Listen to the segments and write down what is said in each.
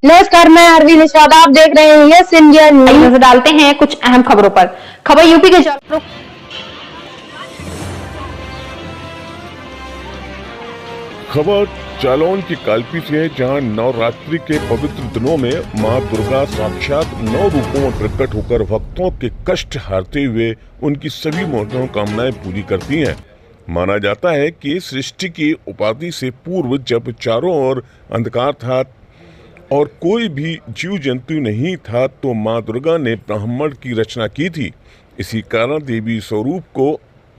नमस्कार, मैं अरविंद निषाद। आप देख रहे हैं यस इंडिया न्यूज़। नजर डालते हैं कुछ अहम खबरों पर। खबर यूपी के जौनपुर। खबर जालौन की कालपी से है, जहां नवरात्रि के पवित्र दिनों में मां दुर्गा साक्षात 9 रूपों में प्रकट होकर भक्तों के कष्ट हारते हुए उनकी सभी मनोकामनाएं पूरी करती हैं। माना जाता है कि सृष्टि की उपाधि से पूर्व जब चारों ओर अंधकार था और कोई भी जीव जंतु नहीं था, तो मां दुर्गा ने ब्रह्मांड की रचना की थी। इसी कारण देवी स्वरूप को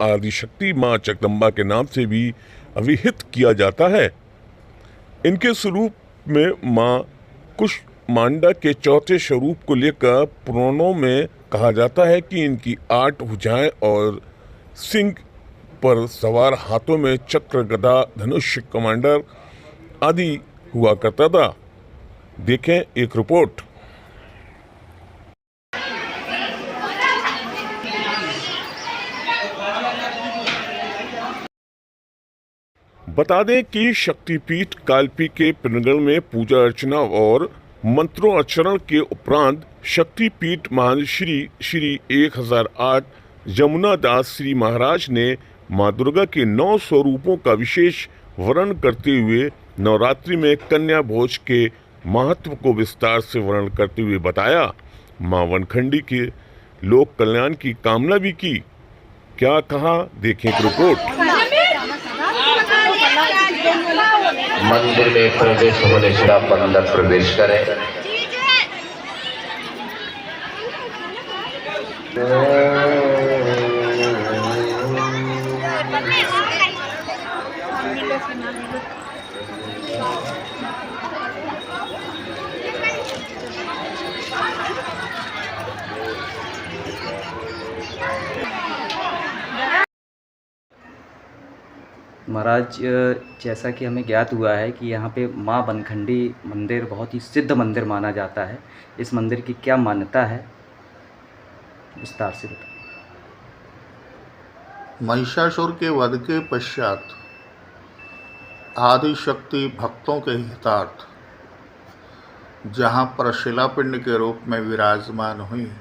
आदिशक्ति मां जगदम्बा के नाम से भी अभिहित किया जाता है। इनके स्वरूप में मां कुष्मांडा के चौथे स्वरूप को लेकर पुराणों में कहा जाता है कि इनकी 8 भुजाएं और सिंह पर सवार हाथों में चक्र, गदा, धनुष, कमांडर आदि हुआ करता था। देखें एक रिपोर्ट। बता दें कि शक्तिपीठ कालपी के पिंगल में पूजा अर्चना और मंत्रोच्चारण के उपरांत शक्तिपीठ महान श्री 1008 यमुना दास श्री महाराज ने मां दुर्गा के 9 स्वरूपों का विशेष वर्णन करते हुए नवरात्रि में कन्या भोज के महत्व को विस्तार से वर्णन करते हुए बताया। मां वनखंडी के लोक कल्याण की कामना भी की। क्या कहा, देखें एक रिपोर्ट। मंदिर में प्रवेश होने से आप अंदर प्रवेश करें। महाराज, जैसा कि हमें ज्ञात हुआ है कि यहाँ पे माँ वनखंडी मंदिर बहुत ही सिद्ध मंदिर माना जाता है। इस मंदिर की क्या मान्यता है, विस्तार से बताएं। महिषासुर के वध के पश्चात आदिशक्ति भक्तों के हितार्थ जहाँ पर शिलापिंड के रूप में विराजमान हुई,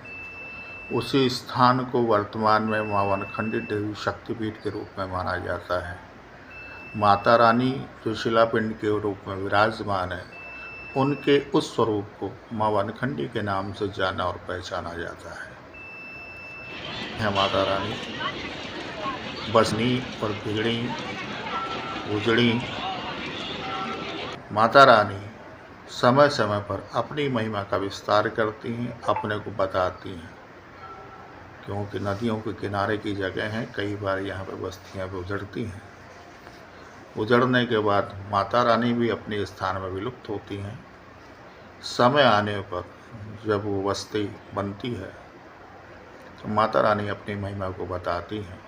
उसी स्थान को वर्तमान में मां वनखंडी देवी शक्तिपीठ के रूप में माना जाता है। माता रानी जो शिलापिंड के रूप में विराजमान है, उनके उस स्वरूप को मां वनखंडी के नाम से जाना और पहचाना जाता है। माता रानी बसनी और बिगड़ी उजड़ी माता रानी समय समय पर अपनी महिमा का विस्तार करती हैं, अपने को बताती हैं, क्योंकि नदियों के किनारे की जगह हैं। कई बार यहाँ पर बस्तियाँ भी उजड़ती हैं। उजड़ने के बाद माता रानी भी अपने स्थान में विलुप्त होती हैं। समय आने पर जब वो बस्ती बनती है तो माता रानी अपनी महिमा को बताती हैं,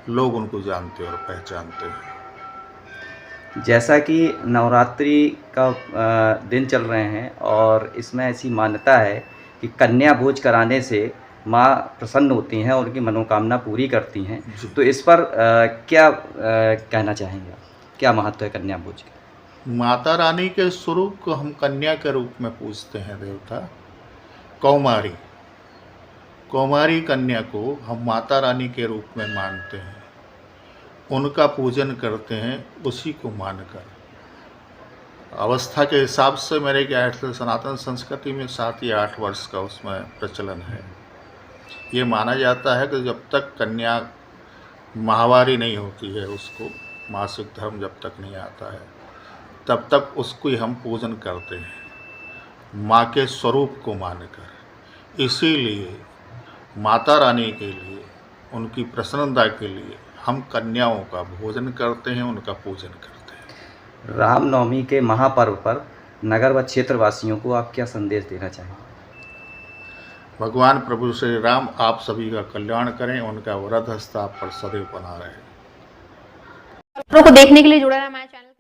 लोग उनको जानते और पहचानते हैं। जैसा कि नवरात्रि का दिन चल रहे हैं और इसमें ऐसी मान्यता है कि कन्या भोज कराने से माँ प्रसन्न होती हैं और उनकी मनोकामना पूरी करती हैं, तो इस पर क्या कहना चाहेंगे, क्या महत्व है कन्या भोज का? माता रानी के स्वरूप को हम कन्या के रूप में पूजते हैं देवता। कौमारी कन्या को हम माता रानी के रूप में मानते हैं, उनका पूजन करते हैं, उसी को मानकर। अवस्था के हिसाब से मेरे ख्याल से सनातन संस्कृति में 7 या 8 वर्ष का उसमें प्रचलन है। ये माना जाता है कि जब तक कन्या माहवारी नहीं होती है, उसको मासिक धर्म जब तक नहीं आता है, तब तक उसको ही हम पूजन करते हैं, माँ के स्वरूप को मानकर। इसीलिए माता रानी के लिए, उनकी प्रसन्नता के लिए हम कन्याओं का भोजन करते हैं, उनका पूजन करते हैं। रामनवमी के महापर्व पर नगर व क्षेत्रवासियों को आप क्या संदेश देना चाहेंगे? भगवान प्रभु श्री राम आप सभी का कल्याण करें, उनका वरद हस्त आप पर सदैव बना रहे। खबरों को देखने के लिए जुड़ा रहा हमारे चैनल।